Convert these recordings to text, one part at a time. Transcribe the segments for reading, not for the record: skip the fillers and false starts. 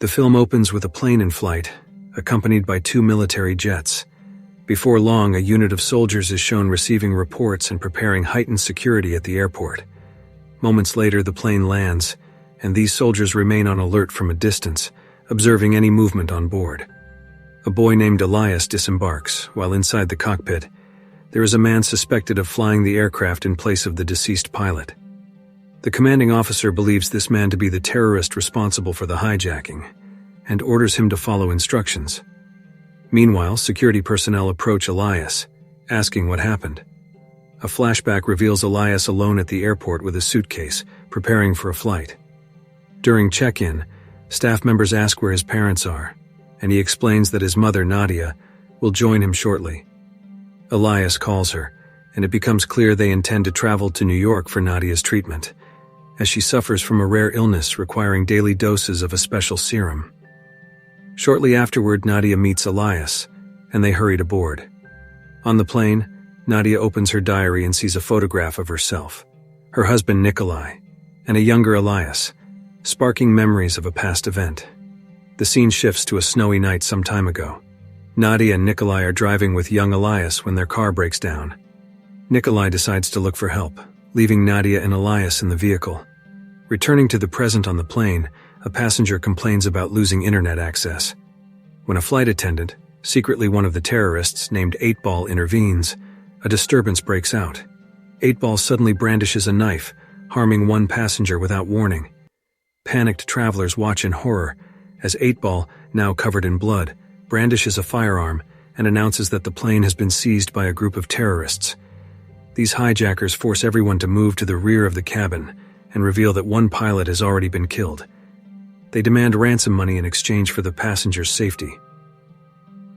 The film opens with a plane in flight, accompanied by 2 military jets. Before long, a unit of soldiers is shown receiving reports and preparing heightened security at the airport. Moments later, the plane lands, and these soldiers remain on alert from a distance, observing any movement on board. A boy named Elias disembarks, while inside the cockpit, there is a man suspected of flying the aircraft in place of the deceased pilot. The commanding officer believes this man to be the terrorist responsible for the hijacking, and orders him to follow instructions. Meanwhile, security personnel approach Elias, asking what happened. A flashback reveals Elias alone at the airport with a suitcase, preparing for a flight. During check-in, staff members ask where his parents are, and he explains that his mother, Nadia, will join him shortly. Elias calls her, and it becomes clear they intend to travel to New York for Nadia's treatment, as she suffers from a rare illness requiring daily doses of a special serum. Shortly afterward, Nadia meets Elias, and they hurried aboard. On the plane, Nadia opens her diary and sees a photograph of herself, her husband Nikolai, and a younger Elias, sparking memories of a past event. The scene shifts to a snowy night some time ago. Nadia and Nikolai are driving with young Elias when their car breaks down. Nikolai decides to look for help, leaving Nadia and Elias in the vehicle. Returning to the present on the plane, a passenger complains about losing internet access. When a flight attendant, secretly one of the terrorists named 8-Ball, intervenes, a disturbance breaks out. 8-Ball suddenly brandishes a knife, harming one passenger without warning. Panicked travelers watch in horror as 8-Ball, now covered in blood, brandishes a firearm and announces that the plane has been seized by a group of terrorists. These hijackers force everyone to move to the rear of the cabin and reveal that one pilot has already been killed. They demand ransom money in exchange for the passengers' safety.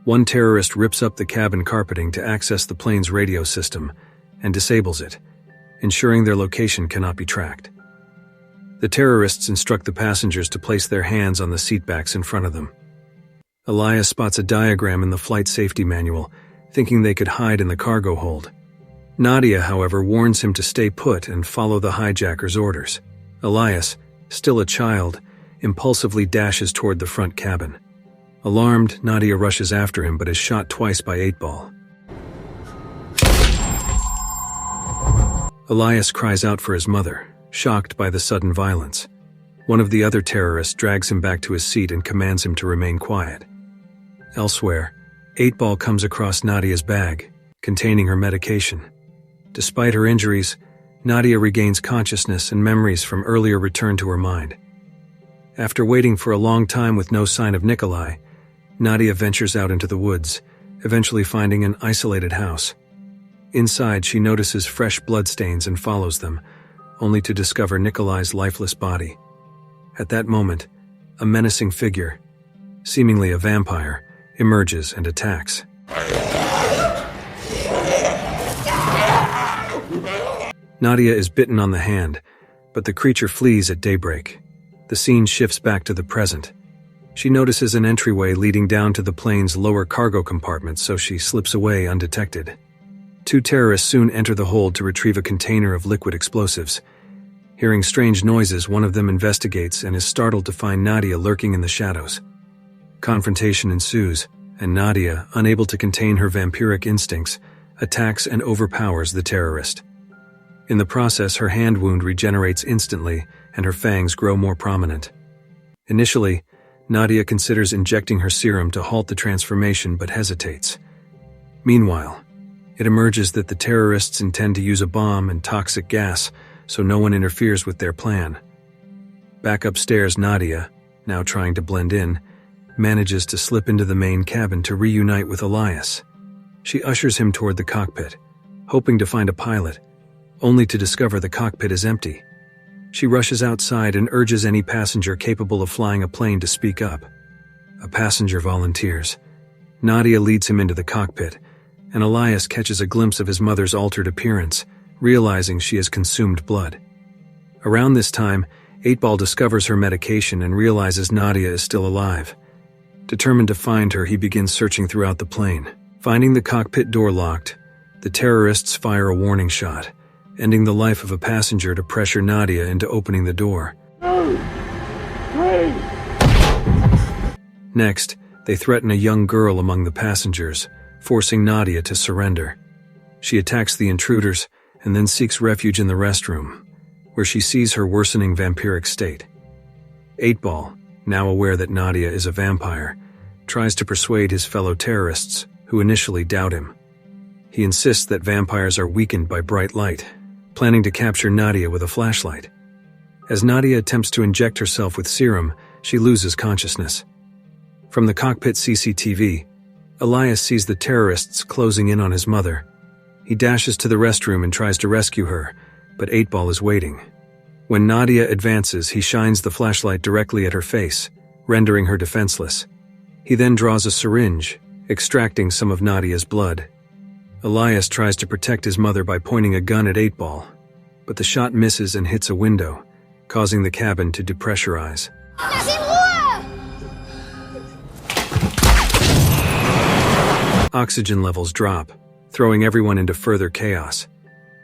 One terrorist rips up the cabin carpeting to access the plane's radio system and disables it, ensuring their location cannot be tracked. The terrorists instruct the passengers to place their hands on the seatbacks in front of them. Elias spots a diagram in the flight safety manual, thinking they could hide in the cargo hold. Nadia, however, warns him to stay put and follow the hijackers' orders. Elias, still a child, impulsively dashes toward the front cabin. Alarmed, Nadia rushes after him but is shot twice by 8-Ball. Elias cries out for his mother, shocked by the sudden violence. One of the other terrorists drags him back to his seat and commands him to remain quiet. Elsewhere, 8-Ball comes across Nadia's bag, containing her medication. Despite her injuries, Nadia regains consciousness and memories from earlier return to her mind. After waiting for a long time with no sign of Nikolai, Nadia ventures out into the woods, eventually finding an isolated house. Inside, she notices fresh bloodstains and follows them, only to discover Nikolai's lifeless body. At that moment, a menacing figure, seemingly a vampire, emerges and attacks. Nadia is bitten on the hand, but the creature flees at daybreak. The scene shifts back to the present. She notices an entryway leading down to the plane's lower cargo compartment, so she slips away undetected. 2 terrorists soon enter the hold to retrieve a container of liquid explosives. Hearing strange noises, one of them investigates and is startled to find Nadia lurking in the shadows. Confrontation ensues, and Nadia, unable to contain her vampiric instincts, attacks and overpowers the terrorist. In the process, her hand wound regenerates instantly, and her fangs grow more prominent. Initially, Nadia considers injecting her serum to halt the transformation but hesitates. Meanwhile, it emerges that the terrorists intend to use a bomb and toxic gas, so no one interferes with their plan. Back upstairs, Nadia, now trying to blend in, manages to slip into the main cabin to reunite with Elias. She ushers him toward the cockpit, hoping to find a pilot, only to discover the cockpit is empty. She rushes outside and urges any passenger capable of flying a plane to speak up. A passenger volunteers. Nadia leads him into the cockpit, and Elias catches a glimpse of his mother's altered appearance, realizing she has consumed blood. Around this time, 8-Ball discovers her medication and realizes Nadia is still alive. Determined to find her, he begins searching throughout the plane. Finding the cockpit door locked, the terrorists fire a warning shot, ending the life of a passenger to pressure Nadia into opening the door. 2, 3. Next, they threaten a young girl among the passengers, forcing Nadia to surrender. She attacks the intruders and then seeks refuge in the restroom, where she sees her worsening vampiric state. 8-Ball, now aware that Nadia is a vampire, tries to persuade his fellow terrorists, who initially doubt him. He insists that vampires are weakened by bright light, planning to capture Nadia with a flashlight. As Nadia attempts to inject herself with serum, she loses consciousness. From the cockpit CCTV, Elias sees the terrorists closing in on his mother. He dashes to the restroom and tries to rescue her, but 8-Ball is waiting. When Nadia advances, he shines the flashlight directly at her face, rendering her defenseless. He then draws a syringe, extracting some of Nadia's blood. Elias tries to protect his mother by pointing a gun at 8-Ball, but the shot misses and hits a window, causing the cabin to depressurize. Oxygen levels drop, throwing everyone into further chaos.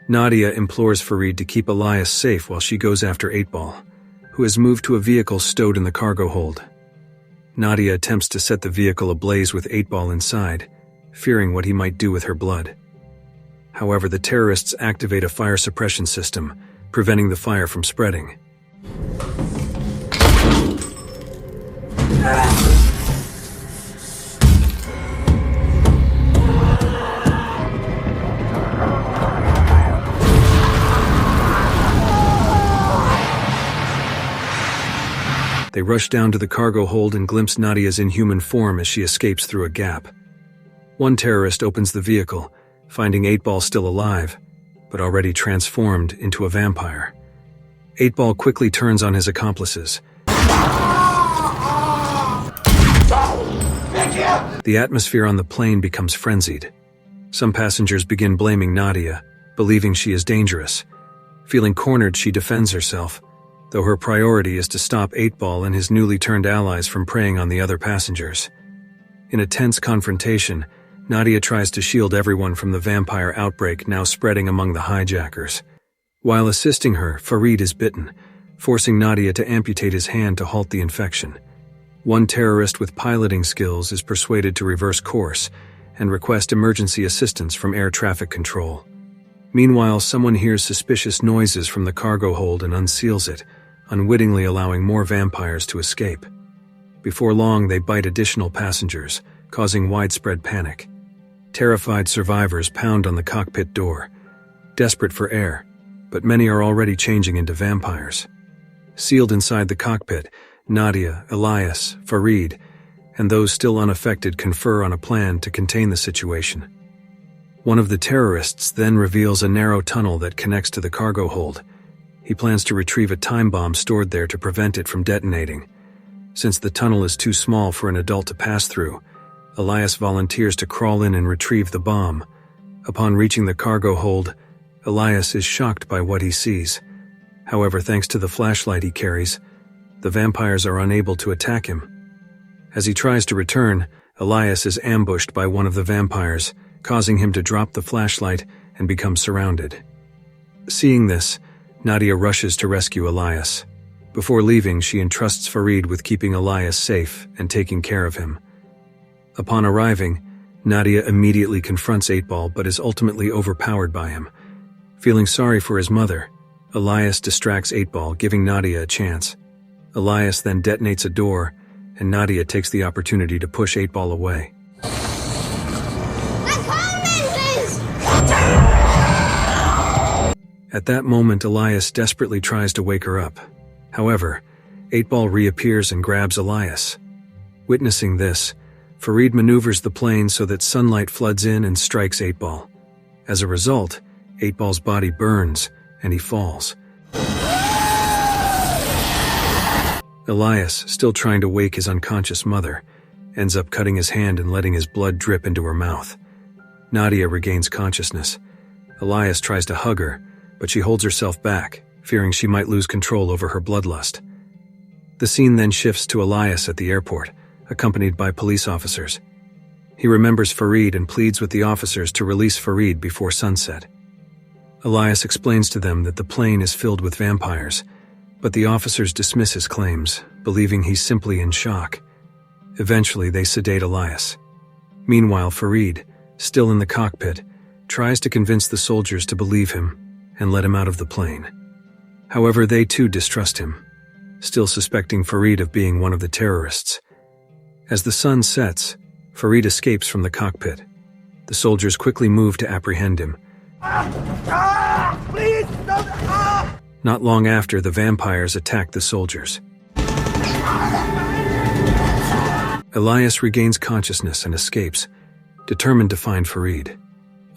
Nadia implores Farid to keep Elias safe while she goes after 8-Ball, who has moved to a vehicle stowed in the cargo hold. Nadia attempts to set the vehicle ablaze with 8-Ball inside, fearing what he might do with her blood. However, the terrorists activate a fire suppression system, preventing the fire from spreading. They rush down to the cargo hold and glimpse Nadia's inhuman form as she escapes through a gap. One terrorist opens the vehicle, finding 8-Ball still alive, but already transformed into a vampire. 8-Ball quickly turns on his accomplices. The atmosphere on the plane becomes frenzied. Some passengers begin blaming Nadia, believing she is dangerous. Feeling cornered, she defends herself, though her priority is to stop 8-Ball and his newly turned allies from preying on the other passengers. In a tense confrontation, Nadia tries to shield everyone from the vampire outbreak now spreading among the hijackers. While assisting her, Farid is bitten, forcing Nadia to amputate his hand to halt the infection. One terrorist with piloting skills is persuaded to reverse course and request emergency assistance from air traffic control. Meanwhile, someone hears suspicious noises from the cargo hold and unseals it, unwittingly allowing more vampires to escape. Before long, they bite additional passengers, causing widespread panic. Terrified survivors pound on the cockpit door, desperate for air, but many are already changing into vampires. Sealed inside the cockpit, Nadia, Elias, Farid, and those still unaffected confer on a plan to contain the situation. One of the terrorists then reveals a narrow tunnel that connects to the cargo hold. He plans to retrieve a time bomb stored there to prevent it from detonating. Since the tunnel is too small for an adult to pass through, Elias volunteers to crawl in and retrieve the bomb. Upon reaching the cargo hold, Elias is shocked by what he sees. However, thanks to the flashlight he carries, the vampires are unable to attack him. As he tries to return, Elias is ambushed by one of the vampires, causing him to drop the flashlight and become surrounded. Seeing this, Nadia rushes to rescue Elias. Before leaving, she entrusts Farid with keeping Elias safe and taking care of him. Upon arriving, Nadia immediately confronts 8-Ball but is ultimately overpowered by him. Feeling sorry for his mother, Elias distracts 8-Ball, giving Nadia a chance. Elias then detonates a door, and Nadia takes the opportunity to push 8-Ball away. At that moment, Elias desperately tries to wake her up. However, 8-Ball reappears and grabs Elias. Witnessing this, Farid maneuvers the plane so that sunlight floods in and strikes 8-Ball. As a result, 8-Ball's body burns, and he falls. Elias, still trying to wake his unconscious mother, ends up cutting his hand and letting his blood drip into her mouth. Nadia regains consciousness. Elias tries to hug her, but she holds herself back, fearing she might lose control over her bloodlust. The scene then shifts to Elias at the airport, accompanied by police officers. He remembers Farid and pleads with the officers to release Farid before sunset. Elias explains to them that the plane is filled with vampires, but the officers dismiss his claims, believing he's simply in shock. Eventually, they sedate Elias. Meanwhile, Farid, still in the cockpit, tries to convince the soldiers to believe him and let him out of the plane. However, they too distrust him, still suspecting Farid of being one of the terrorists. As the sun sets, Farid escapes from the cockpit. The soldiers quickly move to apprehend him. Please, Not long after, the vampires attack the soldiers. Elias regains consciousness and escapes, determined to find Farid.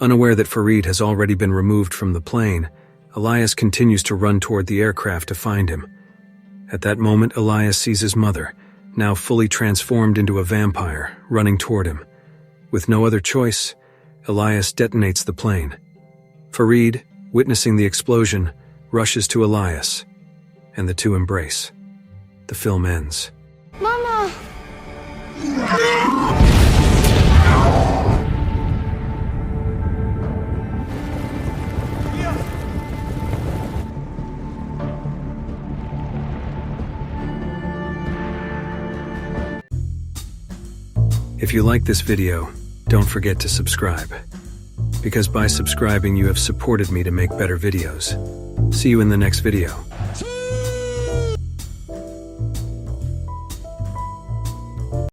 Unaware that Farid has already been removed from the plane, Elias continues to run toward the aircraft to find him. At that moment, Elias sees his mother, now fully transformed into a vampire, running toward him. With no other choice, Elias detonates the plane. Farid, witnessing the explosion, rushes to Elias, and the two embrace. The film ends. Mama! If you like this video, don't forget to subscribe. Because by subscribing, you have supported me to make better videos. See you in the next video.